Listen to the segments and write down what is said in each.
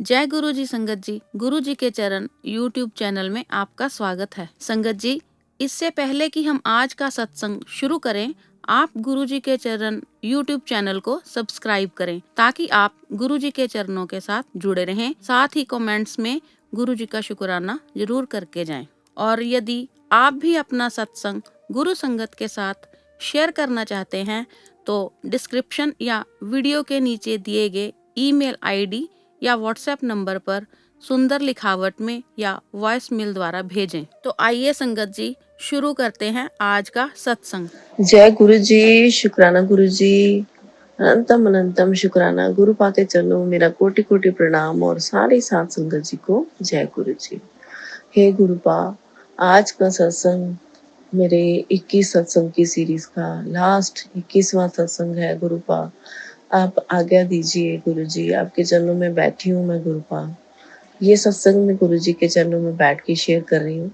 जय गुरु जी संगत जी, गुरु जी के चरण यूट्यूब चैनल में आपका स्वागत है। संगत जी, इससे पहले कि हम आज का सत्संग शुरू करें, आप गुरु जी के चरण यूट्यूब चैनल को सब्सक्राइब करें ताकि आप गुरु जी के चरणों के साथ जुड़े रहें। साथ ही कमेंट्स में गुरु जी का शुक्राना जरूर करके जाएं। और यदि आप भी अपना सत्संग गुरु संगत के साथ शेयर करना चाहते हैं तो डिस्क्रिप्शन या वीडियो के नीचे दिए गए ईमेल आईडी या व्हाट्सएप नंबर पर सुंदर लिखावट में या वॉइस मेल द्वारा भेजें। तो आइए संगत जी शुरू करते हैं आज का सत्संग। जय गुरु जी, शुक्राना गुरु जी, अनंतम अनंतम शुक्राना। गुरु पाके चलो, मेरा कोटि कोटि प्रणाम और सारी साथ संगत जी को जय गुरु जी। हे गुरुपा, आज का सत्संग मेरे 21 सत्संग की सीरीज का लास्ट 21वां सत्संग है। गुरुपा, आप आज्ञा दीजिए गुरु जी, आपके चरणों में बैठी हूँ मैं गुरुपा। ये सत्संग मैं गुरु जी के चरणों में बैठ के शेयर कर रही हूँ।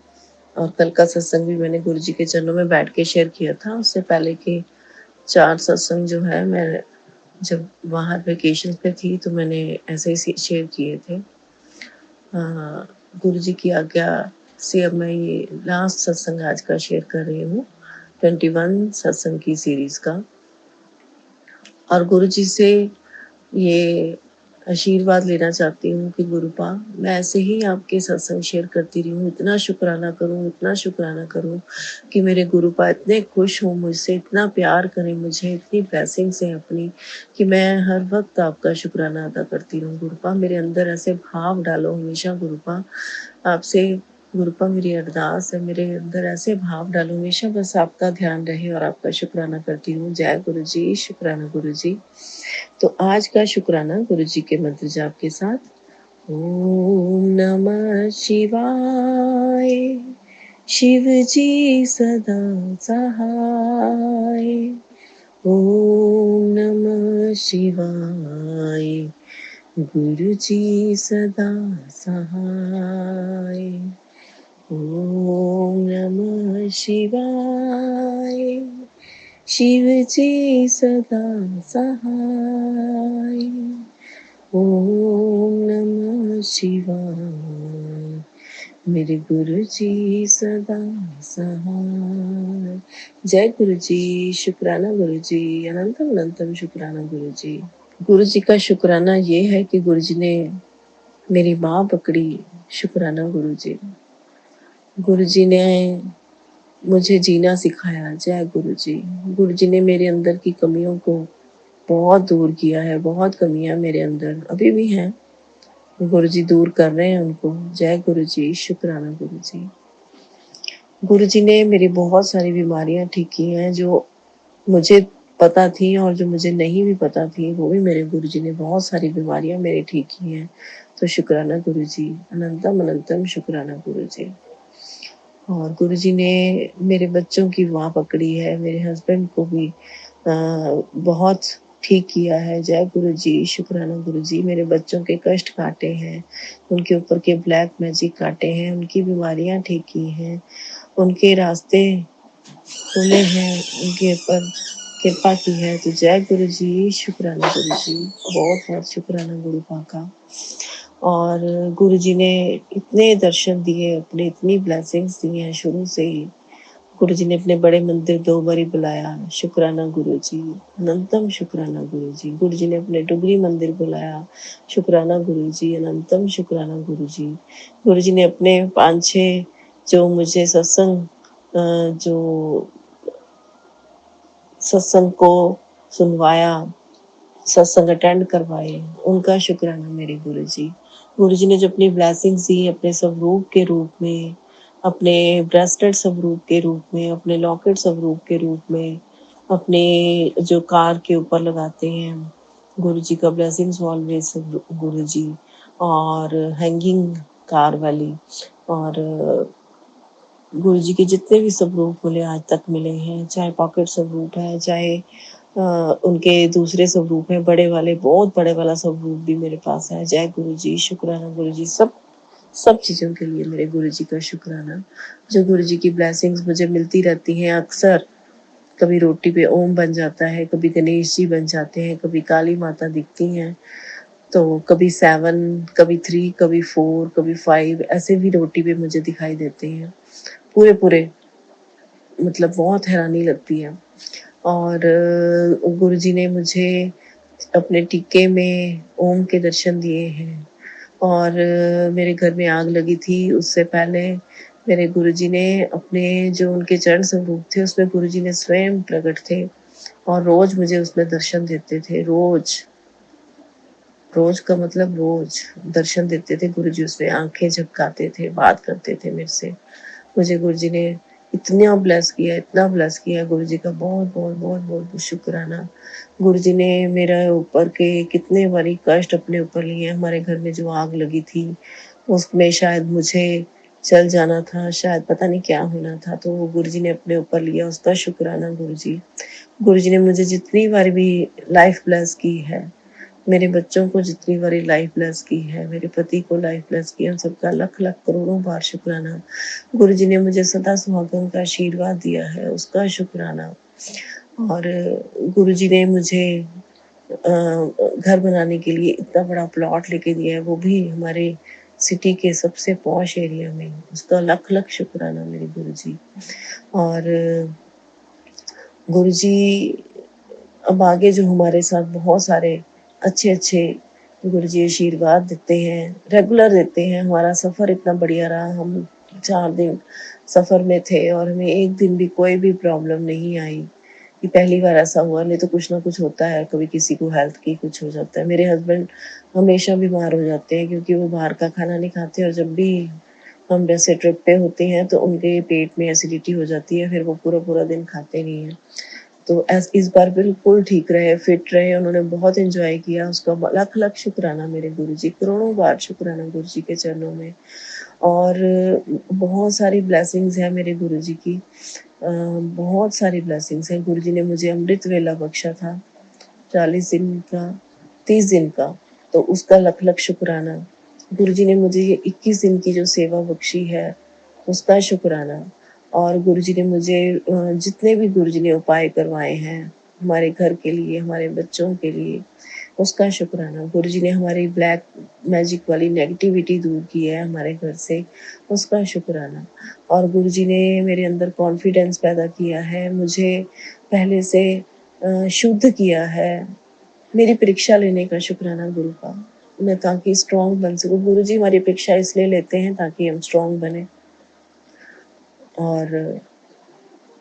और कल का सत्संग भी मैंने गुरु जी के चरणों में बैठ के शेयर किया था। उससे पहले के 4 सत्संग जो है, मैं जब बाहर वेकेशन पे थी तो मैंने ऐसे ही शेयर किए थे। गुरु जी की आज्ञा से अब मैं ये लास्ट सत्संग आज का शेयर कर रही हूँ, 21 सत्संग की सीरीज का। और गुरु जी से ये आशीर्वाद लेना चाहती हूँ कि गुरुपा, मैं ऐसे ही आपके सत्संग शेयर करती रही हूँ, इतना शुक्राना करूँ, इतना शुक्राना करूँ कि मेरे गुरुपा इतने खुश हों मुझसे, इतना प्यार करें मुझे, इतनी ब्लेसिंग्स हैं अपनी कि मैं हर वक्त आपका शुक्राना अदा करती रहूँ। गुरुपा, मेरे अंदर ऐसे भाव डालो हमेशा गुरुपा, आपसे गुरुपा मेरी अरदास है, मेरे अंदर ऐसे भाव डालो हमेशा, बस आपका ध्यान रहे और आपका शुक्राना करती हूँ। जय गुरु जी, शुक्राना गुरु जी। तो आज का शुक्राना गुरु जी के मंत्र जाप के साथ। ओम नमः शिवाय, शिव जी सदा सहाय। ओम नमः शिवाय, गुरु जी सदा सहाय। ओम नमः शिवाय, शिव जी सदा सहाय। ओम नमः शिवाय, मेरे गुरु जी सदा सहाय। जय गुरु जी, शुक्राना गुरु जी, अनंतम अनंतम शुक्राना गुरु जी। गुरु जी का शुक्राना ये है कि गुरु जी ने मेरी माँ पकड़ी। शुक्राना गुरु जी। गुरु जी ने मुझे जीना सिखाया। जय गुरु जी। गुरु जी ने मेरे अंदर की कमियों को बहुत दूर किया है। बहुत कमियां मेरे अंदर अभी भी हैं, गुरु जी दूर कर रहे हैं उनको। जय गुरु जी, शुक्राना गुरु जी। गुरु जी ने मेरी बहुत सारी बीमारियां ठीक की हैं, जो मुझे पता थी और जो मुझे नहीं भी पता थी, वो भी मेरे गुरु जी ने बहुत सारी बीमारियां मेरी ठीक की हैं। तो शुक्राना गुरु जी, अनंतम अनंतम शुक्राना गुरु जी। और गुरु जी ने मेरे बच्चों की बाह पकड़ी है, मेरे हस्बैंड को भी बहुत ठीक किया है। जय गुरु जी, शुक्राना गुरु जी। मेरे बच्चों के कष्ट काटे हैं, उनके ऊपर के ब्लैक मैजिक काटे हैं, उनकी बीमारियां ठीक की हैं, उनके रास्ते खुले हैं, उनके ऊपर कृपा की है। तो जय गुरु जी, शुक्राना गुरु जी, बहुत बहुत शुक्राना गुरु का। और गुरु जी ने इतने दर्शन दिए अपने, इतनी ब्लेसिंग्स दी हैं शुरू से ही। गुरु जी ने अपने बड़े मंदिर 2 बारी बुलाया। शुक्राना गुरु जी, अनंतम शुक्राना गुरु जी। गुरु जी ने अपने डुगरी मंदिर बुलाया। शुक्राना गुरु जी, अनंतम शुक्राना गुरु जी। गुरु जी ने अपने 5-6 जो मुझे सत्संग को सुनवाया, सत्संग अटेंड करवाए, उनका शुक्राना मेरे गुरु जी। गुरु जी ने जो अपनी ब्लेसिंग्स दी अपने स्वरूप के रूप में, अपने ब्रेसलेट स्वरूप के रूप में, अपने लॉकेट स्वरूप के रूप में, अपने जो कार के ऊपर लगाते हैं, गुरु जी का ब्लेसिंग्स ऑलवेज गुरु जी। और हैंगिंग कार वाली, और गुरु जी के जितने भी स्वरूप मुझे आज तक मिले हैं, चाहे पॉकेट स्वरूप है, चाहे उनके दूसरे स्वरूप है, बड़े वाले, बहुत बड़े वाला स्वरूप भी मेरे पास है। जय गुरु जी, शुक्राना गुरु जी। सब चीज़ों के लिए मेरे गुरु जी का शुक्राना। जो गुरु जी की ब्लेसिंग्स मुझे मिलती रहती हैं अक्सर, कभी रोटी पे ओम बन जाता है, कभी गणेश जी बन जाते हैं, कभी काली माता दिखती हैं, तो कभी 7, कभी 3, कभी 4, कभी 5 ऐसे भी रोटी पे मुझे दिखाई देते हैं। पूरे-पूरे मतलब बहुत हैरानी लगती है। और गुरुजी ने मुझे अपने टीके में ओम के दर्शन दिए हैं। और मेरे घर में आग लगी थी, उससे पहले मेरे गुरुजी ने अपने जो उनके चरण स्वरूप थे, उसमें गुरुजी ने स्वयं प्रकट थे और रोज़ मुझे उसमें दर्शन देते थे, रोज़। रोज़ का मतलब रोज़ दर्शन देते थे गुरुजी, उसमें आँखें झपकाते थे, बात करते थे मेरे से। मुझे गुरुजी ने इतना ब्लेस किया गुरुजी का बहुत-बहुत, बहुत-बहुत शुक्राना। गुरुजी ने मेरे ऊपर के कितने बारी कष्ट अपने ऊपर लिए हैं। हमारे घर में जो आग लगी थी, उसमें शायद मुझे जल जाना था, शायद पता नहीं क्या होना था, तो वो गुरुजी ने अपने ऊपर लिया, उसका शुक्राना गुरुजी। गुरुजी ने मुझे जितनी बार भी लाइफ ब्लेस की है, मेरे बच्चों को जितनी बारी लाइफ ब्लेस की है, मेरे पति को लाइफ ब्लेस की है, उन सबका लख-लख करोड़ों बार शुक्राना। गुरुजी ने मुझे सदा सुहागन का आशीर्वाद दिया है, उसका शुक्राना। और गुरुजी ने मुझे घर बनाने के लिए इतना बड़ा प्लॉट लेके दिया है, वो भी हमारे सिटी के सबसे पॉश एरिया में, उसका लख-लख शुक्राना मेरे गुरुजी। और गुरुजी अब आगे जो हमारे साथ बहुत सारे अच्छे-अच्छे गुरुजी आशीर्वाद देते हैं, रेगुलर देते हैं। हमारा सफ़र इतना बढ़िया रहा, हम 4 दिन सफ़र में थे और हमें 1 दिन भी कोई भी प्रॉब्लम नहीं आई। ये पहली बार ऐसा हुआ, नहीं तो कुछ ना कुछ होता है, कभी किसी को हेल्थ की कुछ हो जाता है। मेरे हस्बैंड हमेशा बीमार हो जाते हैं क्योंकि वो बाहर का खाना नहीं खाते और जब भी हम वैसे ट्रिप पे होते हैं तो उनके पेट में एसिडिटी हो जाती है, फिर वो पूरा-पूरा दिन खाते नहीं हैं। तो इस बार बिल्कुल ठीक रहे, फिट रहे, उन्होंने बहुत एन्जॉय किया, उसका लख-लख शुक्राना मेरे गुरुजी, करोड़ों बार शुक्राना गुरुजी के चरणों में। और बहुत सारी ब्लेसिंग्स हैं मेरे गुरुजी की, बहुत सारी ब्लेसिंग्स हैं। गुरुजी ने मुझे अमृत वेला बख्शा था, 40 दिन का, 30 दिन का, तो उसका लख-लख शुक्राना। गुरुजी ने मुझे ये 21 दिन की जो सेवा बख्शी है, उसका शुक्राना। और गुरुजी ने मुझे जितने भी गुरुजी ने उपाय करवाए हैं, हमारे घर के लिए, हमारे बच्चों के लिए, उसका शुक्राना। गुरुजी ने हमारी ब्लैक मैजिक वाली नेगेटिविटी दूर की है हमारे घर से, उसका शुक्राना। और गुरुजी ने मेरे अंदर कॉन्फिडेंस पैदा किया है, मुझे पहले से शुद्ध किया है। मेरी परीक्षा लेने का शुक्राना गुरु का, मैं ताकि स्ट्रॉन्ग बन सकूँ। गुरुजी हमारी परीक्षा इसलिए लेते हैं ताकि हम स्ट्रॉन्ग बनें और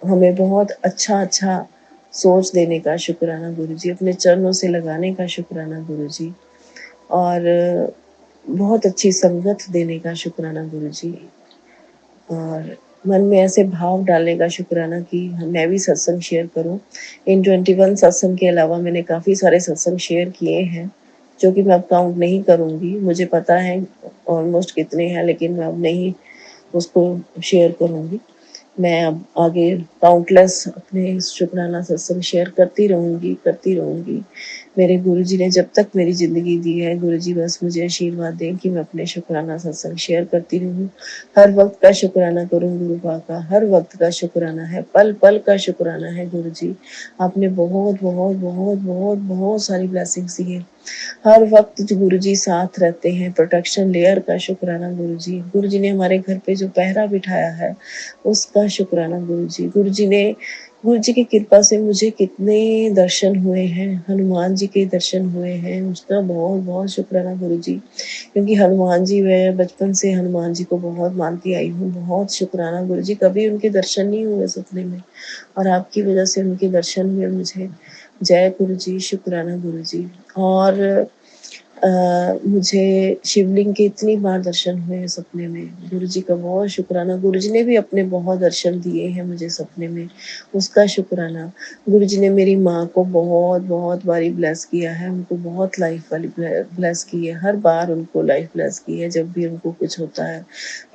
हमें बहुत अच्छा-अच्छा सोच देने का शुक्राना गुरुजी, अपने चरणों से लगाने का शुक्राना गुरुजी और बहुत अच्छी संगत देने का शुक्राना गुरुजी और मन में ऐसे भाव डालने का शुक्राना कि मैं भी सत्संग शेयर करूँ। इन 21 सत्संग के अलावा मैंने काफ़ी सारे सत्संग शेयर किए हैं, जो कि मैं अब काउंट नहीं करूँगी। मुझे पता है ऑलमोस्ट कितने हैं, लेकिन मैं अब नहीं उसको शेयर करूँगी। मैं अब आगे काउंटलेस अपने शुक्राना सत्संग शेयर करती रहूँगी। मेरे गुरुजी ने जब तक मेरी ज़िंदगी दी है, गुरुजी बस मुझे आशीर्वाद दें कि मैं अपने शुक्राना सत्संग शेयर करती रहूँ। हर वक़्त का शुक्राना करूँ गुरु बा का, हर वक़्त का शुक्राना है, पल-पल का शुक्राना है गुरुजी। आपने बहुत सारी ब्लेसिंग्स दी हैं। हर वक़्त जो गुरुजी साथ रहते हैं, प्रोटेक्शन लेयर का शुक्राना गुरुजी। गुरुजी ने हमारे घर पे जो पहरा बिठाया है, उसका शुक्राना गुरुजी। गुरुजी की कृपा से मुझे कितने दर्शन हुए हैं, हनुमान जी के दर्शन हुए हैं, उसका बहुत-बहुत शुक्राना गुरुजी। क्योंकि हनुमान जी मैं बचपन से हनुमान जी को बहुत मानती आई हूँ, बहुत शुक्राना गुरुजी। कभी उनके दर्शन नहीं हुए सपने में और आपकी वजह से उनके दर्शन हुए मुझे। जय गुरुजी, शुक्राना गुरुजी। और मुझे शिवलिंग के इतनी बार दर्शन हुए हैं सपने में, गुरुजी का बहुत शुक्राना। गुरुजी ने भी अपने बहुत दर्शन दिए हैं मुझे सपने में, उसका शुक्राना। गुरुजी ने मेरी माँ को बहुत बारी ब्लेस किया है, उनको बहुत लाइफ वाली ब्लेस की है, हर बार उनको लाइफ ब्लेस की है जब भी उनको कुछ होता है।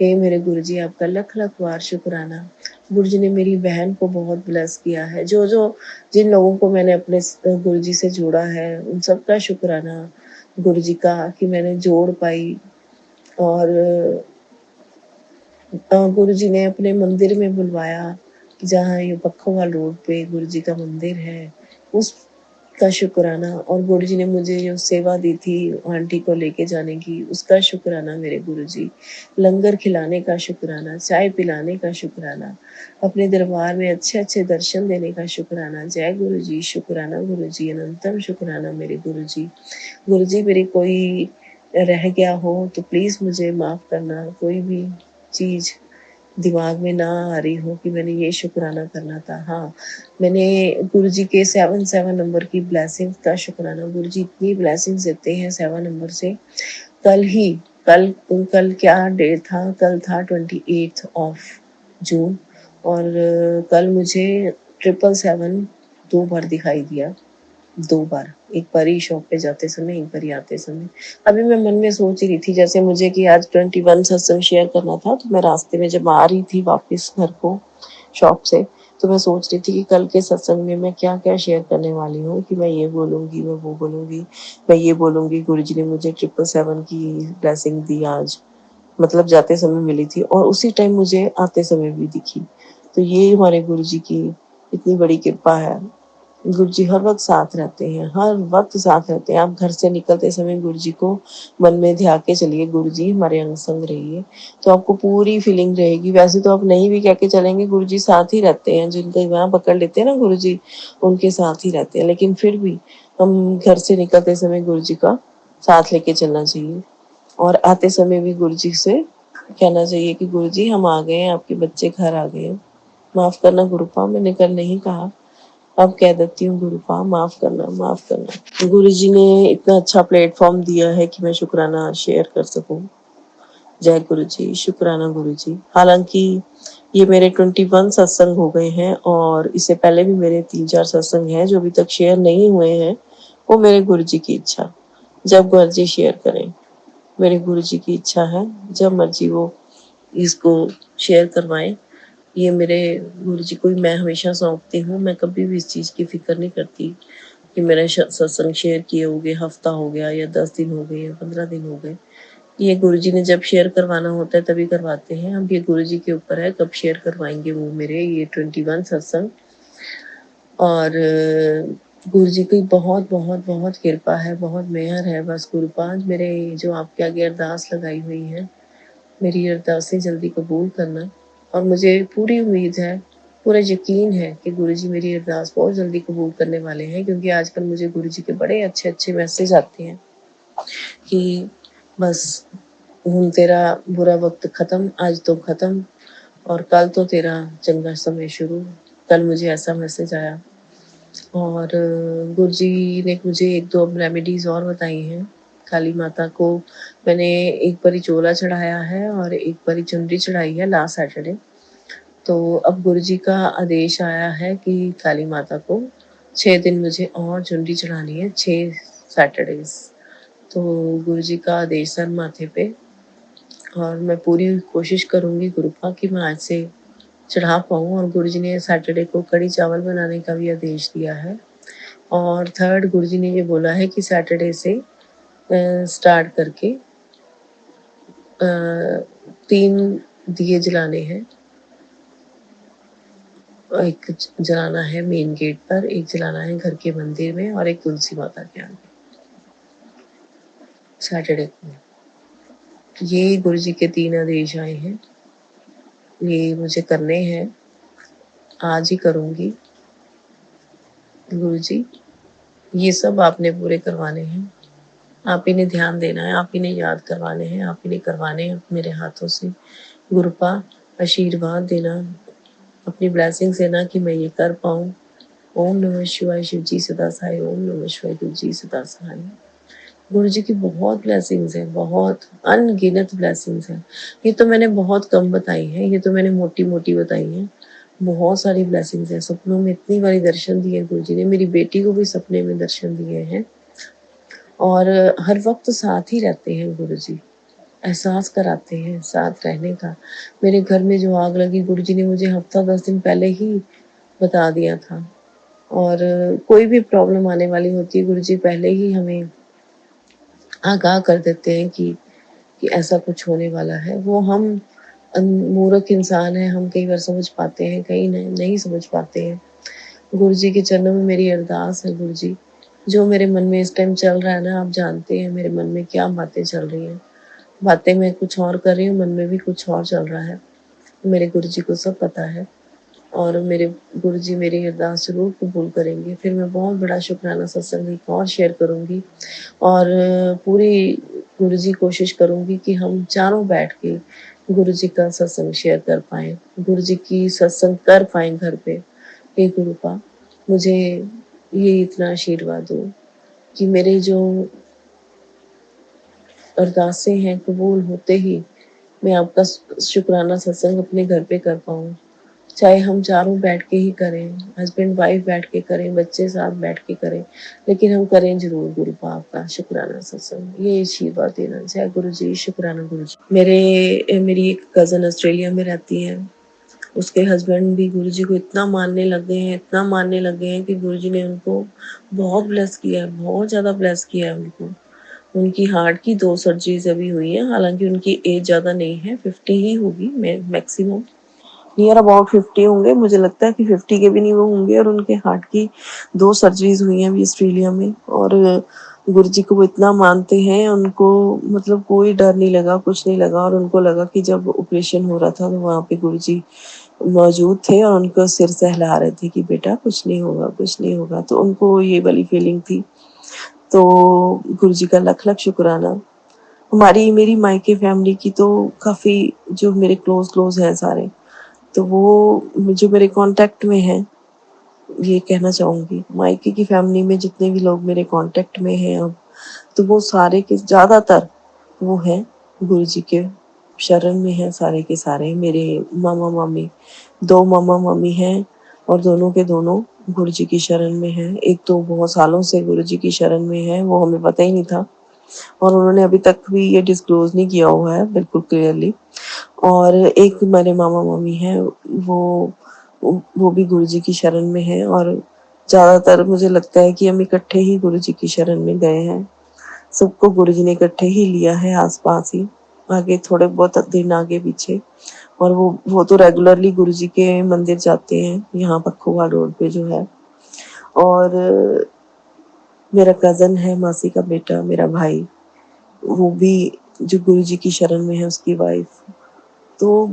हे मेरे गुरुजी, आपका लख-लख बार शुक्राना। गुरुजी ने मेरी बहन को बहुत ब्लेस किया है, जो जिन लोगों को मैंने अपने गुरुजी से जोड़ा है, उन सबका शुक्राना गुरुजी का कि मैंने जोड़ पाई। और गुरुजी ने अपने मंदिर में बुलवाया कि जहाँ ये बखोवाल रोड पे गुरुजी का मंदिर है, उस का शुक्राना, और गुरु जी ने मुझे जो सेवा दी थी आंटी को लेके जाने की, उसका शुक्राना मेरे गुरु जी। लंगर खिलाने का शुक्राना, चाय पिलाने का शुक्राना, अपने दरबार में अच्छे अच्छे दर्शन देने का शुक्राना। जय गुरु जी, शुक्राना गुरु जी, अनंतम शुक्राना मेरे गुरु जी। गुरु जी, मेरी कोई रह गया हो तो प्लीज़ मुझे माफ़ करना, कोई भी चीज़ दिमाग में ना आ रही हो कि मैंने ये शुक्राना करना था। हाँ, मैंने गुरु जी के 7 नंबर की ब्लेसिंग्स का शुक्राना, गुरु जी इतनी ब्लेसिंग्स देते हैं 7 नंबर से। कल ही कल कल क्या डे था? कल था 28 ऑफ जून, और कल मुझे 777 2 बार दिखाई दिया। 2 बार, एक बार ही शॉप पे जाते समय, एक बार ही आते समय। अभी मैं मन में सोच ही रही थी जैसे मुझे कि आज 21 सत्संग शेयर करना था, तो मैं रास्ते में जब आ रही थी वापस घर को शॉप से, तो मैं सोच रही थी कि कल के सत्संग में मैं क्या-क्या शेयर करने वाली हूँ, कि मैं ये बोलूँगी, मैं वो बोलूँगी, मैं ये बोलूँगी गुरुजी ने मुझे 777 की ब्लेसिंग दी आज। मतलब जाते समय मिली थी और उसी टाइम मुझे आते समय भी दिखी। तो ये हमारे गुरुजी की इतनी बड़ी कृपा है। गुरुजी हर वक़्त साथ रहते हैं, हर वक़्त साथ रहते हैं। आप घर से निकलते समय गुरुजी को मन में ध्यान के चलिए, गुरुजी हमारे अंग संग रहिए, तो आपको पूरी फीलिंग रहेगी। वैसे तो आप नहीं भी कह के चलेंगे, गुरुजी साथ ही रहते हैं, जिनका बाँह पकड़ लेते हैं ना गुरुजी, उनके साथ ही रहते हैं। लेकिन फिर भी हम घर से निकलते समय गुरुजी का साथ लेके चलना चाहिए, और आते समय भी गुरुजी से कहना चाहिए कि गुरुजी हम आ गए हैं, आपके बच्चे घर आ गए हैं। माफ़ करना गुरुपा, मैंने कल नहीं कहा, अब कह देती हूँ गुरुपा, माफ़ करना, माफ़ करना। गुरुजी ने इतना अच्छा प्लेटफ़ॉर्म दिया है कि मैं शुक्राना शेयर कर सकूँ। जय गुरुजी, शुक्राना गुरुजी। हालाँकि ये मेरे 21 सत्संग हो गए हैं, और इससे पहले भी मेरे 3-4 सत्संग हैं जो अभी तक शेयर नहीं हुए हैं। वो मेरे गुरुजी की इच्छा, जब मर्ज़ी शेयर करें। मेरे गुरुजी की इच्छा है, जब मर्ज़ी वो इसको शेयर करवाएँ। ये मेरे गुरुजी को मैं हमेशा सौंपती हूँ। मैं कभी भी इस चीज़ की फ़िक्र नहीं करती कि मेरा सत्संग शेयर किए हो गए, हफ़्ता हो गया या 10 दिन हो गए या 15 दिन हो गए। ये गुरुजी ने जब शेयर करवाना होता है तभी करवाते हैं। अब ये गुरुजी के ऊपर है कब शेयर करवाएँगे वो मेरे ये 21 सत्संग। और गुरुजी की बहुत बहुत बहुत कृपा है, बहुत मेहर है। बस गुरुपाद मेरे जो आपके आगे अरदास लगाई हुई है, मेरी अरदासें जल्दी कबूल करना। और मुझे पूरी उम्मीद है, पूरा यकीन है कि गुरुजी मेरी अरदास बहुत जल्दी कबूल करने वाले हैं, क्योंकि आजकल मुझे गुरुजी के बड़े अच्छे-अच्छे मैसेज आते हैं कि बस हुण तेरा बुरा वक़्त ख़त्म, आज तो ख़त्म, और कल तो तेरा चंगा समय शुरू। कल मुझे ऐसा मैसेज आया, और गुरुजी ने मुझे 1-2 रेमेडीज़ और बताई हैं। काली माता को मैंने एक बारी चोला चढ़ाया है और एक बारी चुनरी चढ़ाई है लास्ट सैटरडे। तो अब गुरुजी का आदेश आया है कि काली माता को 6 दिन मुझे और चुनरी चढ़ानी है, 6 सैटरडेज़। तो गुरुजी का आदेश सर माथे पे, और मैं पूरी कोशिश करूँगी गुरुपा कि मैं आज से चढ़ा पाऊँ। और गुरुजी ने सैटरडे को कढ़ी चावल बनाने का भी आदेश दिया है। और थर्ड गुरुजी ने ये बोला है कि सैटरडे से स्टार्ट करके 3 दिए जलाने हैं। एक जलाना है मेन गेट पर, एक जलाना है घर के मंदिर में, और एक तुलसी माता के आगे सैटरडे को। ये गुरुजी के 3 आदेश आए हैं, ये मुझे करने हैं, आज ही करूँगी। गुरुजी ये सब आपने पूरे करवाने हैं, आप ही ने ध्यान देना है, आप ही ने याद करवाने हैं, आप ही ने करवाने हैं मेरे हाथों से। गुरुपा आशीर्वाद देना, अपनी ब्लेसिंग्स देना कि मैं ये कर पाऊँ। ओम नमः शिवाय, शिव जी सदा सहाय। ओम नमः शिवाय, गुरु जी सदा सहाय। गुरु जी की बहुत ब्लेसिंग्स हैं, बहुत अनगिनत ब्लेसिंग्स हैं। ये तो मैंने बहुत कम बताई हैं, ये तो मैंने मोटी-मोटी बताई हैं। बहुत सारी ब्लेसिंग्स हैं। सपनों में इतनी बारी दर्शन दिए गुरु जी ने, मेरी बेटी को भी सपने में दर्शन दिए हैं, और हर वक़्त साथ ही रहते हैं गुरु जी। एहसास कराते हैं साथ रहने का। मेरे घर में जो आग लगी गुरु जी ने मुझे हफ़्ता 10 दिन पहले ही बता दिया था, और कोई भी प्रॉब्लम आने वाली होती है गुरुजी पहले ही हमें आगाह कर देते हैं कि ऐसा कुछ होने वाला है। वो हम मूर्ख इंसान हैं, हम कई बार समझ पाते हैं, कई नहीं समझ पाते हैं। गुरुजी के चरणों में मेरी अरदास है गुरुजी जो मेरे मन में इस टाइम चल रहा है ना, आप जानते हैं मेरे मन में क्या बातें चल रही हैं। बातें मैं कुछ और कर रही हूँ, मन में भी कुछ और चल रहा है। मेरे गुरुजी को सब पता है और मेरे गुरुजी मेरी अरदास ज़रूर कबूल करेंगे। फिर मैं बहुत बड़ा शुकराना सत्संग एक और शेयर करूँगी और पूरी गुरुजी कोशिश करूँगी कि हम चारों बैठ के गुरुजी का सत्संग शेयर कर पाएँ, गुरुजी की सत्संग कर पाएँ घर पे। हे गुरुपा, मुझे ये इतना आशीर्वाद दो कि मेरे जो अरदासें हैं कबूल होते ही मैं आपका शुक्राना सत्संग अपने घर पे कर पाऊँ। चाहे हम चारों बैठ के ही करें, हस्बैंड वाइफ बैठ के करें, बच्चे साथ बैठ के करें, लेकिन हम करें ज़रूर गुरुपा आपका शुक्राना सत्संग। ये आशीर्वाद देना। जय गुरु जी, शुक्राना गुरु जी। मेरी एक कज़न ऑस्ट्रेलिया में रहती है। उसके हस्बैंड भी गुरुजी को इतना मानने लग गए हैं, इतना मानने लग गए हैं कि गुरुजी ने उनको बहुत ब्लेस किया है, बहुत ज़्यादा ब्लेस किया है उनको। उनकी हार्ट की 2 सर्जरीज़ अभी हुई हैं, हालाँकि उनकी एज ज़्यादा नहीं है, 50 ही होगी मैक्सिमम। नियर अबाउट 50 होंगे, मुझे लगता है कि 50 के भी नहीं वो होंगे और उनके हार्ट की 2 सर्जरीज़ हुई हैं अभी ऑस्ट्रेलिया में और गुरुजी को वो इतना मानते हैं, उनको मतलब कोई डर नहीं लगा, कुछ नहीं लगा और उनको लगा कि जब ऑपरेशन हो रहा था तो वहाँ पे गुरुजी मौजूद थे और उनको सिर सहला रहे थे कि बेटा कुछ नहीं होगा, कुछ नहीं होगा। तो उनको ये वाली फीलिंग थी। तो गुरुजी का लख-लख शुक्राना। मेरी मायके फैमिली की तो काफ़ी जो मेरे क्लोज़ हैं सारे, तो वो जो मेरे कॉन्टैक्ट में हैं, ये कहना चाहूँगी। मायके की फैमिली में जितने भी लोग मेरे कॉन्टैक्ट में हैं अब, तो वो सारे के ज़्यादातर वो हैं गुरुजी के शरण में हैं सारे के सारे। मेरे मामा-मामी 2 मामा-मामी हैं और दोनों के दोनों गुरुजी की शरण में हैं। एक तो बहुत सालों से गुरुजी की शरण में है, वो हमें पता ही नहीं था और उन्होंने अभी तक भी ये डिस्क्लोज़ नहीं किया हुआ है बिल्कुल क्लियरली। और एक मेरे मामा-मामी हैं, वो भी गुरुजी की शरण में हैं और ज़्यादातर मुझे लगता है कि हम इकट्ठे ही गुरुजी की शरण में गए हैं। सबको गुरुजी ने इकट्ठे ही लिया है आस-पास ही, आगे थोड़े बहुत दिन आगे-पीछे और वो तो रेगुलरली गुरुजी के मंदिर जाते हैं, यहाँ पखुवा रोड पे जो है। और मेरा कज़न है, मासी का बेटा, मेरा भाई, वो भी जो गुरुजी की शरण में है, उसकी वाइफ़। तो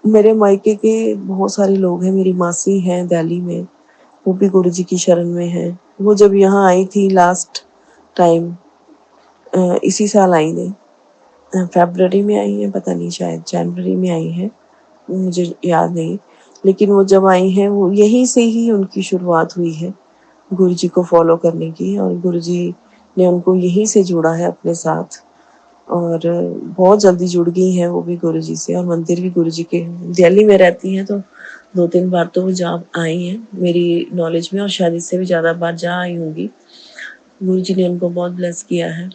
मेरे मायके के बहुत सारे लोग हैं, मेरी मासी हैं दिल्ली में, वो भी गुरुजी की शरण में हैं। वो जब यहाँ आई थी लास्ट टाइम इसी साल आई हैं, फ़रवरी में आई हैं, पता नहीं शायद जनवरी में आई हैं, मुझे याद नहीं। लेकिन वो जब आई हैं, वो यहीं से ही उनकी शुरुआत हुई है गुरुजी को फ़ॉलो करने की और गुरुजी ने उनको यहीं से जोड़ा है अपने साथ और बहुत जल्दी जुड़ गई हैं वो भी गुरुजी से और मंदिर भी गुरुजी के दिल्ली में रहती हैं तो 2-3 बार तो वो जा आई हैं मेरी नॉलेज में और शायद इससे भी ज़्यादा बार जा आई होंगी। गुरुजी ने उनको बहुत ब्लेस किया है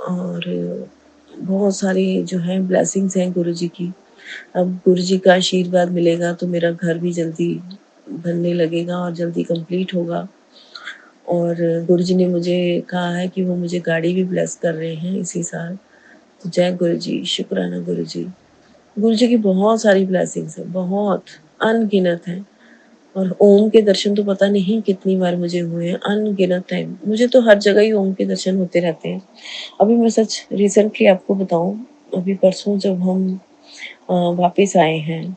और बहुत सारी जो हैं ब्लेसिंग्स हैं गुरुजी की। अब गुरुजी का आशीर्वाद मिलेगा तो मेरा घर भी जल्दी बनने लगेगा और जल्दी कंप्लीट होगा। और गुरुजी ने मुझे कहा है कि वो मुझे गाड़ी भी ब्लेस कर रहे हैं इसी साल। तो जय गुरुजी, शुक्राना गुरुजी। गुरुजी की बहुत सारी ब्लेसिंग्स हैं, बहुत अनगिनत हैं और ओम के दर्शन तो पता नहीं कितनी बार मुझे हुए हैं, अनगिनत टाइम। मुझे तो हर जगह ही ओम के दर्शन होते रहते हैं। अभी मैं सच रिसेंटली आपको बताऊँ, अभी परसों जब हम वापस आए हैं,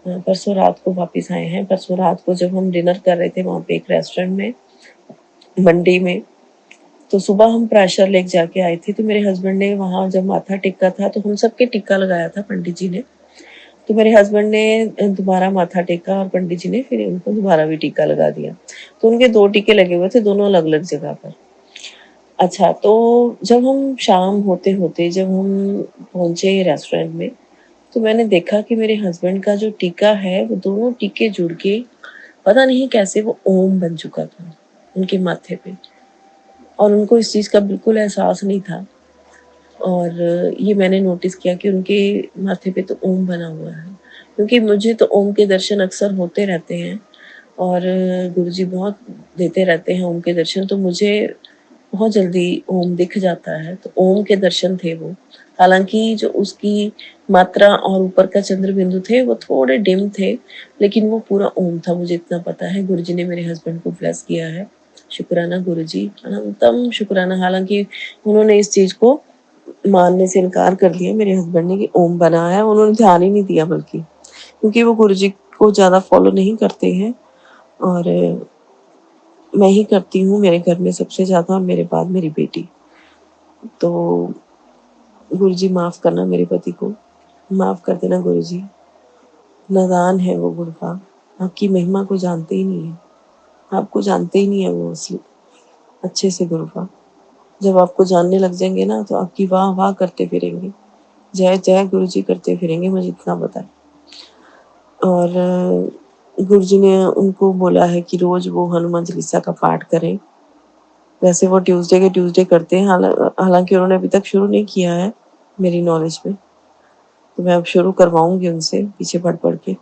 परसों रात को वापस आए हैं, परसों रात को जब हम डिनर कर रहे थे वहाँ पे एक रेस्टोरेंट में, मंडी में, तो सुबह हम प्रेशर लेक जाके आए थे तो मेरे हस्बैंड ने वहाँ जब माथा टेका था तो हम सबके टिक्का लगाया था पंडित जी ने। तो मेरे हस्बैंड ने दोबारा माथा टेका और पंडित जी ने फिर उनको दोबारा भी टीका लगा दिया। तो उनके 2 टीके लगे हुए थे, दोनों अलग-अलग जगह पर। अच्छा, तो जब हम शाम होते-होते जब हम पहुँचे रेस्टोरेंट में, तो मैंने देखा कि मेरे हस्बैंड का जो टीका है, वो दोनों टीके जुड़ के पता नहीं कैसे वो ओम बन चुका था, उनके माथे पे और उनको इस चीज़ का बिल्कुल एहसास नहीं था। और ये मैंने नोटिस किया कि उनके माथे पे तो ओम बना हुआ है, क्योंकि मुझे तो ओम के दर्शन अक्सर होते रहते हैं और गुरुजी बहुत देते रहते हैं ओम के दर्शन, तो मुझे बहुत जल्दी ओम दिख जाता है, तो ओम के दर्शन थे वो। हालाँकि जो उसकी मात्रा और ऊपर का चंद्र बिंदु थे, वो थोड़े डिम थे, लेकिन वो पूरा ओम था, मुझे इतना पता है। गुरुजी ने मेरे हस्बैंड को ब्लेस किया है, शुक्राना गुरुजी, अनंतम शुक्राना। हालाँकि उन्होंने इस चीज़ को मानने से इनकार कर दिया मेरे हस्बैंड ने कि ओम बना है, उन्होंने ध्यान ही नहीं दिया बल्कि, क्योंकि वो गुरुजी को ज़्यादा फ़ॉलो नहीं करते हैं और मैं ही करती हूँ मेरे घर में सबसे ज़्यादा और मेरे बाद मेरी बेटी। तो गुरुजी माफ़ करना मेरे पति को, माफ़ कर देना गुरुजी। नादान है वो गुरफा, आपकी महिमा को जानते ही नहीं है, आपको जानते ही नहीं है वो असली अच्छे से गुरफा। जब आपको जानने लग जाएंगे ना तो आपकी वाह वाह करते फिरेंगे, जय जय गुरुजी करते फिरेंगे, मुझे इतना पता है। और गुरुजी ने उनको बोला है कि रोज वो हनुमान चालीसा का पाठ करें। वैसे वो ट्यूसडे के ट्यूसडे करते हैं, हालांकि उन्होंने अभी तक शुरू नहीं किया है मेरी नॉलेज में, तो मैं अब शुरू करवाऊंगी उनसे पीछे पढ़ पढ़ के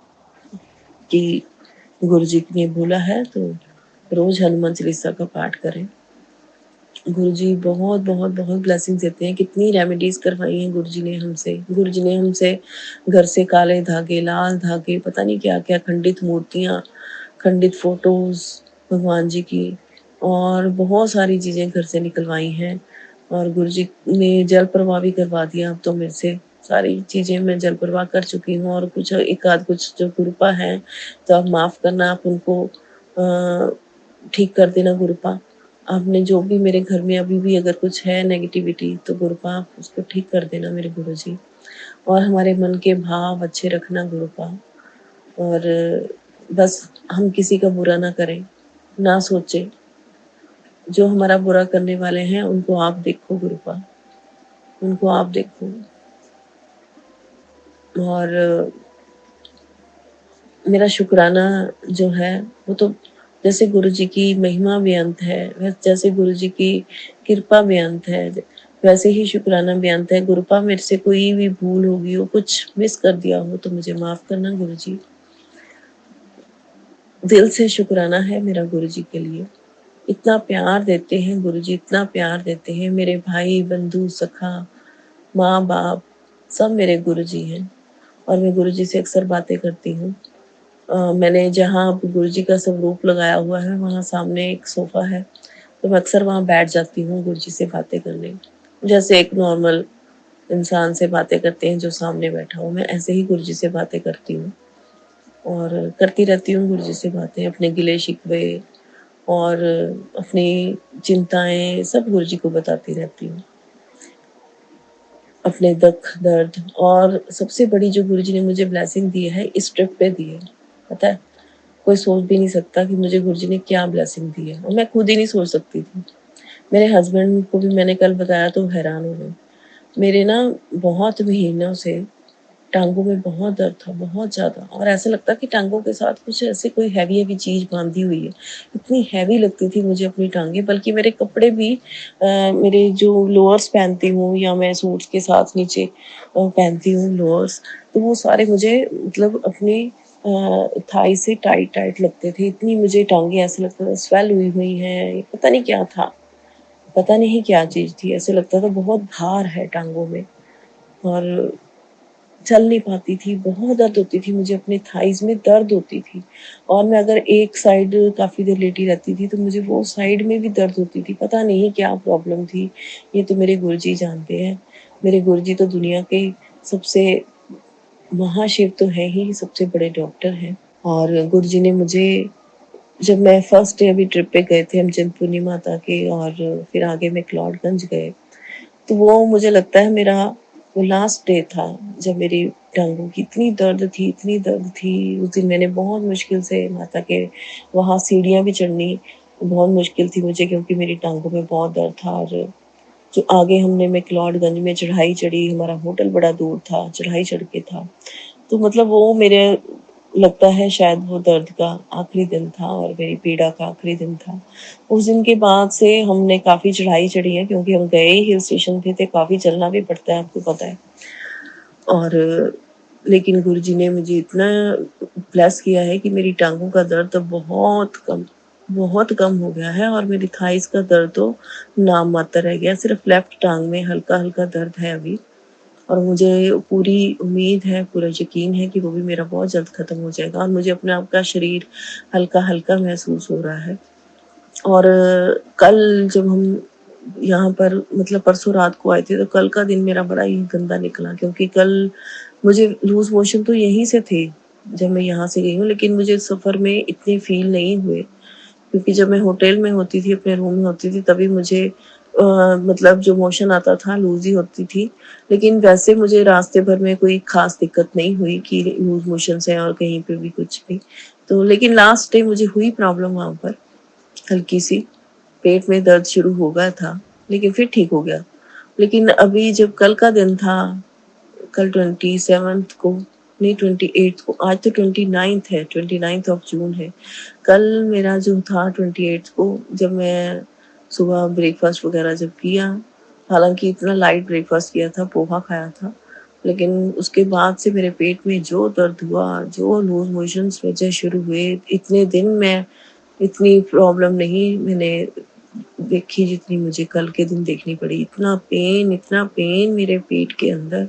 कि गुरुजी ने बोला है तो रोज हनुमान चालीसा का पाठ करें। गुरुजी बहुत बहुत बहुत ब्लेसिंग्स देते हैं। कितनी रेमेडीज करवाई हैं गुरुजी ने हमसे। गुरुजी ने हमसे घर से काले धागे, लाल धागे, पता नहीं क्या क्या, खंडित मूर्तियाँ, खंडित फोटोज भगवान जी की और बहुत सारी चीज़ें घर से निकलवाई हैं। और गुरुजी ने जल प्रवाह भी करवा दिया। अब तो मेरे से सारी चीज़ें मैं जल प्रवाह कर चुकी हूँ और कुछ एक आध कुछ जो गुरुपा हैं तो आप माफ़ करना, आप उनको ठीक कर देना गुरुपा। आपने जो भी मेरे घर में अभी भी अगर कुछ है नेगेटिविटी तो गुरुपा आप उसको ठीक कर देना मेरे गुरुजी। और हमारे मन के भाव अच्छे रखना गुरुपा। और बस हम किसी का बुरा ना करें, ना सोचे। जो हमारा बुरा करने वाले हैं उनको आप देखो गुरुपा, उनको आप देखो। और मेरा शुक्राना जो है वो तो जैसे गुरुजी की महिमा बेअंत है, जैसे गुरुजी की कृपा बेअंत है, वैसे ही शुक्राना बेअंत है। गुरुपा मेरे से कोई भी भूल होगी हो, कुछ मिस कर दिया हो तो मुझे माफ करना गुरुजी। दिल से शुक्राना है मेरा गुरुजी के लिए। इतना प्यार देते हैं गुरुजी, इतना प्यार देते हैं। मेरे भाई बंधु सखा माँ बाप सब मेरे गुरुजी हैं और मैं गुरुजी से अक्सर बातें करती हूँ। मैंने जहाँ गुरुजी का स्वरूप लगाया हुआ है वहाँ सामने एक सोफा है, तो मैं अक्सर वहाँ बैठ जाती हूँ गुरुजी से बातें करने, जैसे एक नॉर्मल इंसान से बातें करते हैं जो सामने बैठा हो, मैं ऐसे ही गुरुजी से बातें करती हूँ और करती रहती हूँ गुरुजी से बातें, अपने गिले शिकवे और अपनी चिंताएं सब गुरुजी को बताती रहती हूँ, अपने दुख दर्द। और सबसे बड़ी जो गुरुजी ने मुझे ब्लेसिंग दी है इस ट्रिप पे दी है, पता है, कोई सोच भी नहीं सकता कि मुझे गुरुजी ने क्या ब्लेसिंग दी है और मैं खुद ही नहीं सोच सकती थी। मेरे हस्बैंड को भी मैंने कल बताया तो हैरान हो गए। मेरे ना बहुत महीनों से टांगों में बहुत दर्द था, बहुत ज़्यादा, और ऐसा लगता कि टांगों के साथ कुछ ऐसे कोई हैवी हैवी चीज़ बांधी हुई है। इतनी हैवी लगती थी मुझे अपनी टांगें, बल्कि मेरे कपड़े भी मेरे जो लोअर्स पहनती हूँ या मैं सूट्स के साथ नीचे पहनती हूँ लोअर्स, तो वो सारे मुझे मतलब अपने थाई से टाइट टाइट लगते थे। इतनी मुझे टांगें ऐसा लगता था स्वेल हुई हुई हैं, पता नहीं क्या था, पता नहीं क्या चीज़ थी, ऐसे लगता था बहुत भार है टांगों में और चल नहीं पाती थी, बहुत दर्द होती थी मुझे, अपने थाइज़ में दर्द होती थी और मैं अगर एक साइड काफ़ी देर लेटी रहती थी तो मुझे वो साइड में भी दर्द होती थी, पता नहीं क्या प्रॉब्लम थी। ये तो मेरे गुरुजी जानते हैं। मेरे गुरुजी तो दुनिया के सबसे महाशिव तो हैं ही, सबसे बड़े डॉक्टर हैं। और गुरुजी ने मुझे, जब मैं फर्स्ट डे अभी ट्रिप पे गए थे हम चिंतपूर्णी माता के और फिर आगे मैक्लोडगंज गए, तो वो मुझे लगता है मेरा वो लास्ट डे था जब मेरी टांगों की इतनी दर्द थी, इतनी दर्द थी। उस दिन मैंने बहुत मुश्किल से माता के वहाँ सीढ़ियाँ भी चढ़नी बहुत मुश्किल थी मुझे, क्योंकि मेरी टांगों में बहुत दर्द था। और जो आगे हमने मैक्लोडगंज में चढ़ाई चढ़ी, हमारा होटल बड़ा दूर था, चढ़ाई चढ़ के था, तो मतलब वो मेरे लगता है शायद वो दर्द का आखिरी दिन था और मेरी पीड़ा का आखिरी दिन था। उस दिन के बाद से हमने काफ़ी चढ़ाई चढ़ी है, क्योंकि हम गए ही हिल स्टेशन पे थे, काफ़ी चलना भी पड़ता है, आपको पता है। और लेकिन गुरुजी ने मुझे इतना ब्लेस किया है कि मेरी टांगों का दर्द अब बहुत कम हो गया है और मेरी थाइस का दर्द तो नाम मात्र रह गया। सिर्फ लेफ्ट टांग में हल्का हल्का दर्द है अभी, और मुझे पूरी उम्मीद है, पूरा यकीन है कि वो भी मेरा बहुत जल्द ख़त्म हो जाएगा और मुझे अपने आप का शरीर हल्का हल्का महसूस हो रहा है। और कल जब हम यहाँ पर मतलब परसों रात को आए थे, तो कल का दिन मेरा बड़ा ही गंदा निकला, क्योंकि कल मुझे लूज़ मोशन तो यहीं से थे जब मैं यहाँ से गई हूँ, लेकिन मुझे सफ़र में इतने फ़ील नहीं हुए, क्योंकि जब मैं होटल में होती थी, अपने रूम में होती थी, तभी मुझे मतलब जो मोशन आता था लूज़ ही होती थी। लेकिन वैसे मुझे रास्ते भर में कोई ख़ास दिक्कत नहीं हुई कि लूज़ मोशन से और कहीं पे भी कुछ भी। तो लेकिन लास्ट डे मुझे हुई प्रॉब्लम वहाँ पर, हल्की-सी, पेट में दर्द शुरू हो गया था, लेकिन फिर ठीक हो गया। लेकिन अभी जब कल का दिन था, कल 27th को नहीं 28th को, आज तो 29th है, 29th ऑफ जून है। कल मेरा जो था 28th को, जब मैं सुबह ब्रेकफ़ास्ट वग़ैरह जब किया, हालाँकि इतना लाइट ब्रेकफ़ास्ट किया था, पोहा खाया था, लेकिन उसके बाद से मेरे पेट में जो दर्द हुआ, जो लूज़ मोशंस मुझे शुरू हुए, इतने दिन में इतनी प्रॉब्लम नहीं मैंने देखी जितनी मुझे कल के दिन देखनी पड़ी। इतना पेन मेरे पेट के अंदर,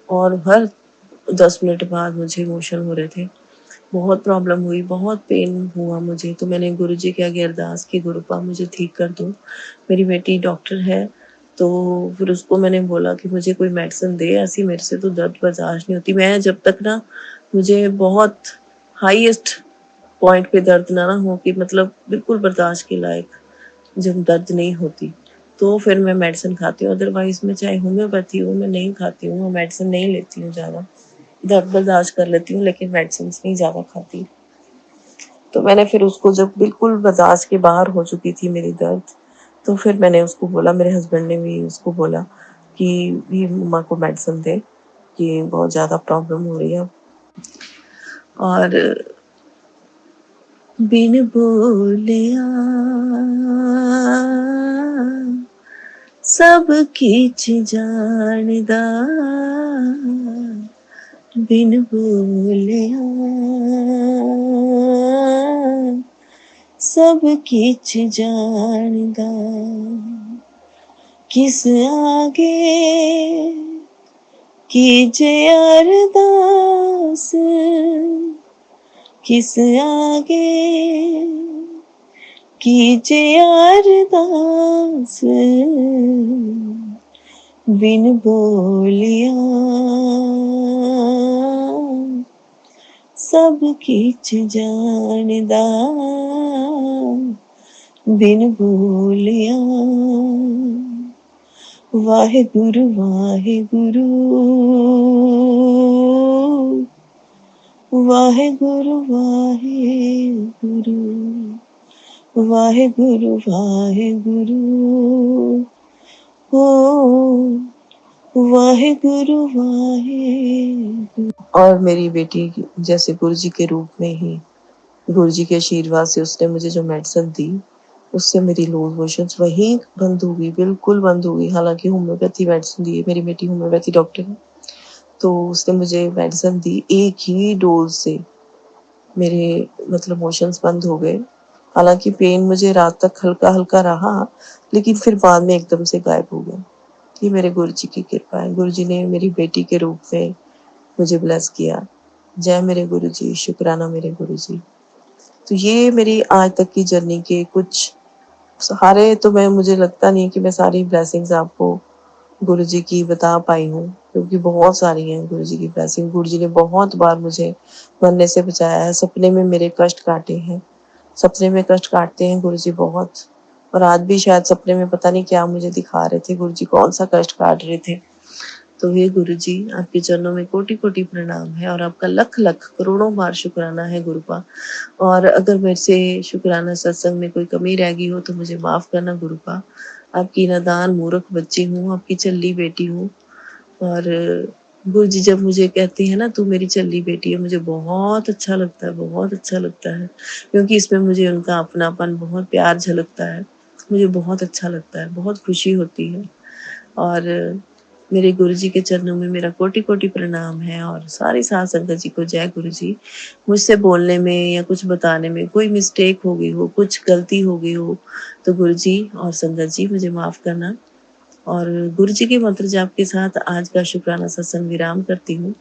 और हर 10 मिनट बाद मुझे मोशन हो रहे थे। बहुत प्रॉब्लम हुई, बहुत पेन हुआ मुझे, तो मैंने गुरुजी के आगे अरदास की, गुरुपा मुझे ठीक कर दो। मेरी बेटी डॉक्टर है, तो फिर उसको मैंने बोला कि मुझे कोई मेडिसिन दे, ऐसी मेरे से तो दर्द बर्दाश्त नहीं होती। मैं जब तक ना मुझे बहुत हाईएस्ट पॉइंट पे दर्द ना हो कि मतलब बिल्कुल बर्दाश्त के लायक जब दर्द नहीं होती, तो फिर मैं मेडिसिन खाती हूँ। अदरवाइज़ मैं चाहे होम्योपैथी हो, मैं नहीं खाती हूँ, मैं मेडिसिन नहीं लेती हूँ ज़्यादा। दर्द बर्दाश्त कर लेती हूँ, लेकिन मेडिसिन्स नहीं ज़्यादा खाती। तो मैंने फिर उसको जब बिल्कुल बर्दाश्त के बाहर हो चुकी थी मेरी दर्द, तो फिर मैंने उसको बोला, मेरे हस्बैंड ने भी उसको बोला कि भी मम्मा को मेडिसिन दे, कि बहुत ज़्यादा प्रॉब्लम हो रही है। और बिन बोलिया सब किछ जानदा, बिन बोलिया सब किछ जानदा, किस आगे कीजे अरदास, किस आगे कीजे अरदास, बिन बोलिया सब किछ जानदा, बिन बोलिया। वाहेगुरु वाहेगुरु, वाहेगुरु वाहेगुरु, वाहेगुरु वाहेगुरु, ओ वाहेगुरु वाहेगुरु। और मेरी बेटी जैसे गुरुजी के रूप में ही, गुरुजी के आशीर्वाद से उसने मुझे जो मेडिसिन दी, उससे मेरी लूज़ मोशंस वहीं बंद हो गई, बिल्कुल बंद हो गई। हालाँकि होम्योपैथी मेडिसिन दी है, मेरी बेटी होम्योपैथी डॉक्टर है, तो उसने मुझे मेडिसिन दी, एक ही डोज़ से मेरे मतलब मोशंस बंद हो गए। हालाँकि पेन मुझे रात तक हल्का-हल्का रहा, लेकिन फिर बाद में एकदम से गायब हो गया। ये मेरे गुरुजी की कृपा है। गुरुजी ने मेरी बेटी के रूप में मुझे ब्लेस किया। जय मेरे गुरुजी, शुक्राना मेरे गुरुजी। तो ये मेरी आज तक की जर्नी के कुछ सहारे, तो मुझे लगता नहीं कि मैं सारी ब्लेसिंग्स आपको गुरुजी की बता पाई हूँ, क्योंकि बहुत सारी हैं गुरुजी की ब्लेसिंग। गुरुजी ने बहुत बार मुझे मरने से बचाया है, सपने में मेरे कष्ट काटे हैं, सपने में कष्ट काटते हैं गुरुजी बहुत। और आज भी शायद सपने में पता नहीं क्या मुझे दिखा रहे थे गुरुजी, कौन सा कष्ट काट रहे थे। तो हे गुरुजी, आपके चरणों में कोटि-कोटि प्रणाम है, और आपका लख-लख करोड़ों बार शुक्राना है गुरुपा। और अगर मेरे से शुक्राना सत्संग में कोई कमी रह गई हो तो मुझे माफ़ करना गुरुपा। आपकी नादान मूर्ख बच्ची हूँ, आपकी चल्ली बेटी हूँ। और गुरुजी जब मुझे कहते हैं ना, तू मेरी चल्ली बेटी है, मुझे बहुत अच्छा लगता है, बहुत अच्छा लगता है, क्योंकि इसमें मुझे उनका अपनापन, बहुत प्यार झलकता है। मुझे बहुत अच्छा लगता है, बहुत खुशी होती है। और मेरे गुरुजी के चरणों में मेरा कोटि-कोटि प्रणाम है, और सारी साध संगत जी को जय गुरुजी। मुझसे बोलने में या कुछ बताने में कोई मिस्टेक हो गई हो, कुछ गलती हो गई हो, तो गुरुजी और संगत जी मुझे माफ़ करना। और गुरुजी के मंत्र जाप के साथ आज का शुक्राना सत्संग विराम करती हूँ।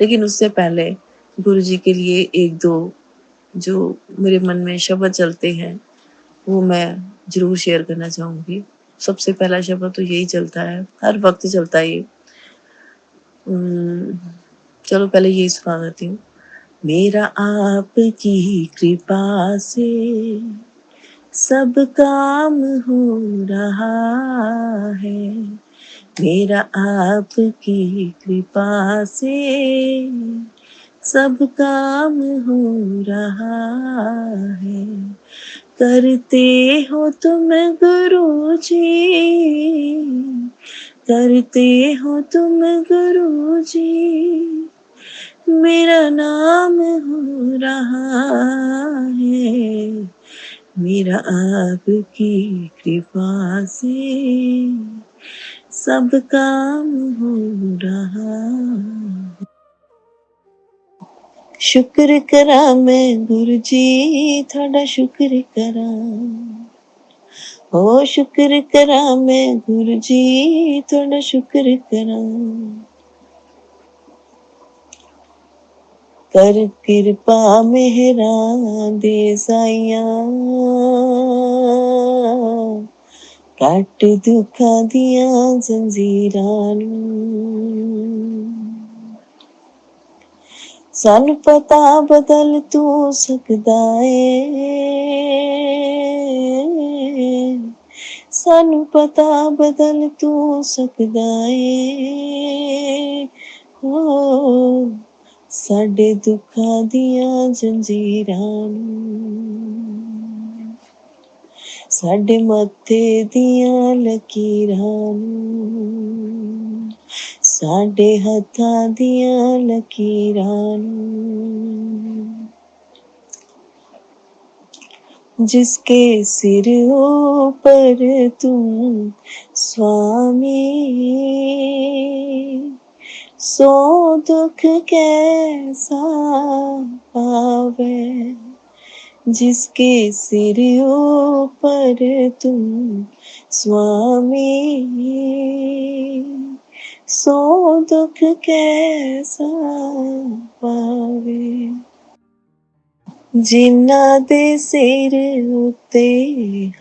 लेकिन उससे पहले गुरुजी के लिए 1-2 जो मेरे मन में शब्द चलते हैं, वो मैं ज़रूर शेयर करना चाहूँगी। सबसे पहला शब्द तो यही चलता है, हर वक़्त चलता है ये। चलो पहले यही सुना देती हूँ। मेरा आपकी कृपा से सब काम हो रहा है। मेरा आपकी कृपा से सब काम हो रहा है। करते हो तुम गुरुजी, करते हो तुम गुरुजी, मेरा नाम हो रहा है। मेरा आपकी कृपा से सब काम हो रहा। शुक्र करा मैं गुरु जी, थोड़ा शुक्र करा। ओ शुक्र करा मैं गुरु जी, थोड़ा शुक्र करा। कर कृपा मेहरा दे साइया, कट दुखा दिया जंजीरां नूं। सानू पता बदल तू सकदा ए, सानू पता बदल तू सकदा ए। हो साडे दुखां दियां जंजीरां नूं, साडे मत्थे दियां लकीरां नूं, साडे हत्थां दियां लकीरां नूं। जिसके सिर ऊपर तुम स्वामी, सो दुख कैसा पावे। जिसके सिर ऊपर तुम स्वामी, सो दुख कैसा पावे। जिन्ना दे सिर उत्ते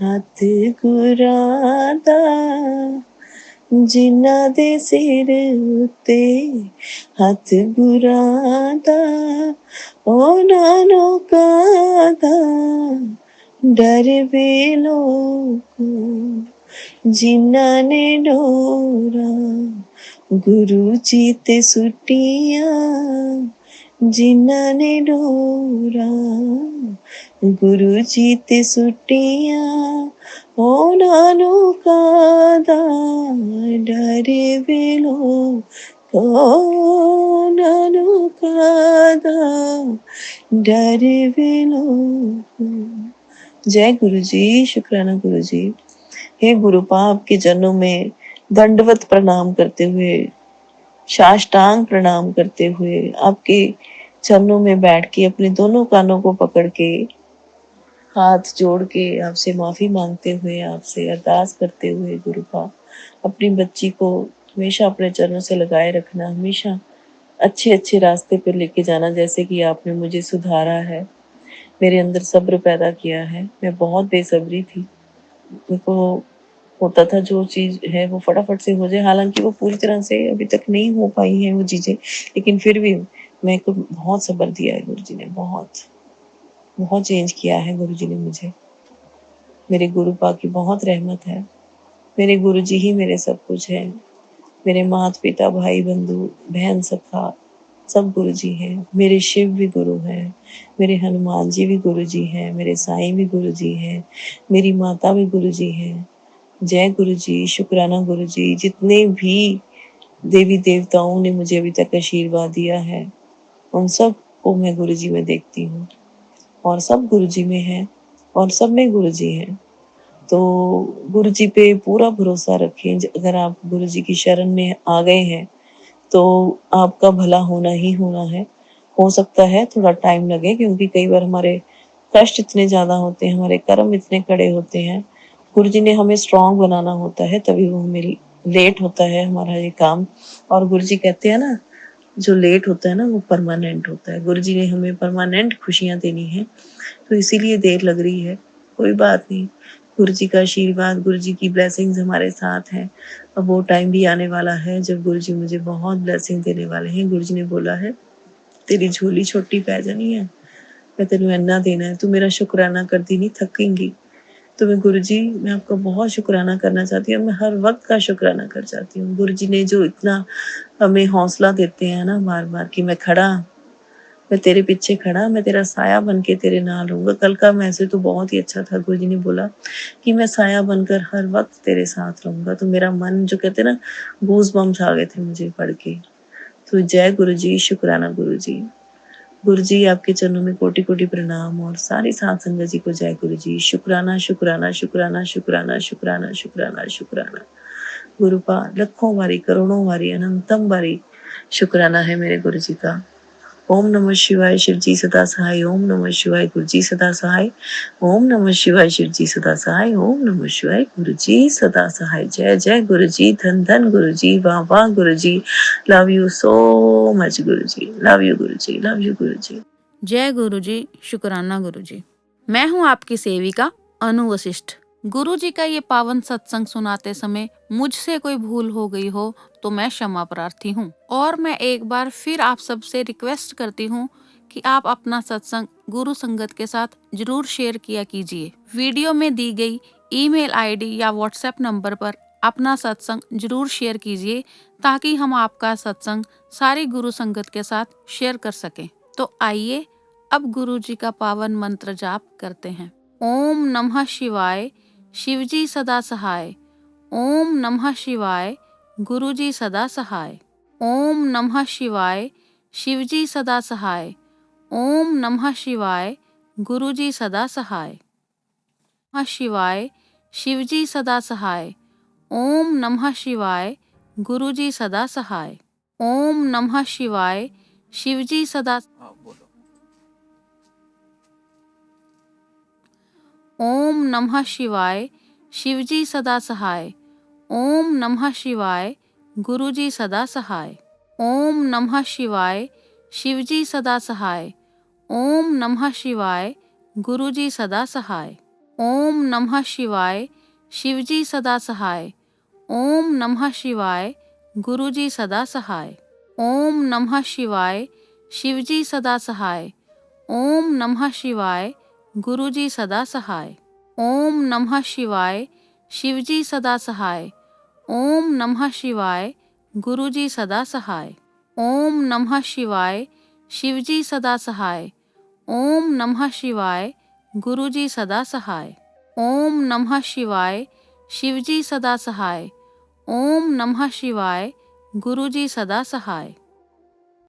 हथ गुरां दा, जिन्ना दे सिर उत्ते हथ गुरां दा, उन्हां लोकां दा डर वे लोको, जिन्हां ने डोरा गुरु जी ते सुटियां, जिन्हां ने डोरा गुरु जी ते सुटियां, उन्हां लोकां दा डर वे लोको, उन्हां लोकां दा डर वे लोको। जय गुरु जी, शुक्राना गुरु जी। हे गुरुपा, आपके चरणों में दंडवत प्रणाम करते हुए, साष्टांग प्रणाम करते हुए, आपके चरणों में बैठ के अपने दोनों कानों को पकड़ के, हाथ जोड़ के आपसे माफी मांगते हुए, आपसे अरदास करते हुए, गुरुपा अपनी बच्ची को हमेशा अपने चरणों से लगाए रखना, हमेशा अच्छे अच्छे रास्ते पर लेके जाना, जैसे कि आपने मुझे सुधारा है, मेरे अंदर सब्र पैदा किया है। मैं बहुत बेसब्री थी, मेरे को होता था जो चीज है वो फटाफट से हो जाए, हालांकि वो पूरी तरह से अभी तक नहीं हो पाई है वो चीजें, लेकिन फिर भी मेरे को बहुत सब्र दिया है गुरु जी ने, बहुत बहुत चेंज किया है गुरु जी ने मुझे। मेरे गुरु पा की बहुत रहमत है, मेरे गुरु जी ही मेरे सब कुछ है। मेरे माता पिता भाई बंधु बहन सखा सब गुरु जी हैं। मेरे शिव भी गुरु हैं, मेरे हनुमान जी भी गुरु जी हैं, मेरे साईं भी गुरु जी हैं, मेरी माता भी गुरु जी हैं। जय गुरु जी, शुक्राना गुरु जी। जितने भी देवी देवताओं ने मुझे अभी तक आशीर्वाद दिया है, उन सब को मैं गुरु जी में देखती हूँ, और सब गुरु जी में है, और सब में गुरु जी हैं। तो गुरु जी पे पूरा भरोसा रखें। अगर आप गुरु जी की शरण में आ गए हैं तो आपका भला होना ही होना है। हो सकता है थोड़ा टाइम लगे, क्योंकि कई बार हमारे कष्ट इतने ज्यादा होते हैं, हमारे कर्म इतने कड़े होते हैं, गुरु जी ने हमें स्ट्रांग बनाना होता है, तभी वो हमें लेट होता है हमारा ये काम। और गुरु जी कहते हैं ना, जो लेट होता है ना वो परमानेंट होता है। गुरु जी ने हमें परमानेंट खुशियां देनी है, तो इसीलिए देर लग रही है। कोई बात नहीं, गुरु जी का आशीर्वाद, गुरु जी की ब्लेसिंग्स हमारे साथ हैं। अब वो टाइम भी आने वाला है जब गुरु जी मुझे बहुत ब्लेसिंग देने वाले हैं। गुरु जी ने बोला है, तेरी झोली छोटी पै जानी है, मैं तेनू इन्ना देना है, तू मेरा शुकराना करती नहीं थकेंगी। तो मैं गुरु जी, मैं आपका बहुत शुकराना करना चाहती हूँ, मैं हर वक्त का शुकराना कर जाती हूँ। गुरु जी ने जो इतना हमें हौसला देते हैं ना बार बार कि मैं खड़ा, मैं तेरे पीछे खड़ा, मैं तेरा साया बन के तेरे नाल रहूंगा। कल का मैसेज तो बहुत ही अच्छा था। गुरु जी ने बोला कि मैं साया बनकर हर वक्त तेरे साथ रहूंगा। तो मेरा मन, जो कहते ना, गूज बम्स आ गए थे मुझे पढ़ के। तो जय गुरु जी, शुक्राना गुरु जी। गुरु जी, आपके चरणों में कोटि कोटि प्रणाम, और सारी सात संगत जी को जय गुरु जी। शुक्राना शुक्राना शुक्राना शुक्राना शुक्राना शुक्राना शुक्राना। गुरुपा लखों बारी, करोड़ों बारी, अनंतम बारी शुक्राना है मेरे गुरु जी का। ओम नमः शिवाय, शिव जी सदा सहाय। ओम नमः शिवाय, गुरु जी सदा सहाय। ओम नमः शिवाय, शिव जी सदा सहाय। ओम नमः शिवाय, गुरु जी सदा सहाय। जय जय गुरु जी, धन धन गुरु जी, वाह वाह गुरु जी। Love you so much Guru ji, love you Guru ji, love you गुरु जी। जय गुरु जी, शुक्राना गुरु जी। मैं हूँ आपकी सेविका अनु वशिष्ठ। गुरु जी का ये पावन सत्संग सुनाते समय मुझसे कोई भूल हो गई हो तो मैं क्षमा प्रार्थी हूँ, और मैं एक बार फिर आप सबसे रिक्वेस्ट करती हूँ कि आप अपना सत्संग गुरु संगत के साथ जरूर शेयर किया कीजिए। वीडियो में दी गई ईमेल आईडी या व्हाट्सएप नंबर पर अपना सत्संग जरूर शेयर कीजिए, ताकि हम आपका सत्संग सारी गुरु संगत के साथ शेयर कर सकें। तो आइए अब गुरु जी का पावन मंत्र जाप करते हैं। ओम नमः शिवाय, शिवजी सदा सहाय। ओम नमः शिवाय, गुरुजी सदा सहाय। ओम नमः शिवाय, शिवजी सदा सहाय। ओम नमः शिवाय, गुरुजी सदा सहाय। नमः शिवाय, शिवजी सदा सहाय। ओम नमः शिवाय, गुरुजी सदा सहाय। ओम नमः शिवाय, शिवजी सदा। ओम नमः शिवाय, शिवजी सदा सहाय। ओम नमः शिवाय, गुरुजी सदा सहाय। ओम नमः शिवाय, शिवजी सदा सहाय। ओम नमः शिवाय, गुरुजी सदा सहाय। ओम नमः शिवाय, शिवजी सदा सहाय। ओम नमः शिवाय, गुरुजी सदा सहाय। ओम नमः शिवाय, शिवजी सदा सहाय। ओम नमः शिवाय, गुरुजी सदा सहाय। ओम नमः शिवाय, शिवजी सदा सहाय। ओम नमः शिवाय, गुरुजी सदा सहाय। ओम नमः शिवाय, शिवजी सदा सहाय। ओम नमः शिवाय, गुरुजी सदा सहाय। ओम नमः शिवाय, शिवजी सदा सहाय। ओम नमः शिवाय, गुरुजी सदा सहाय।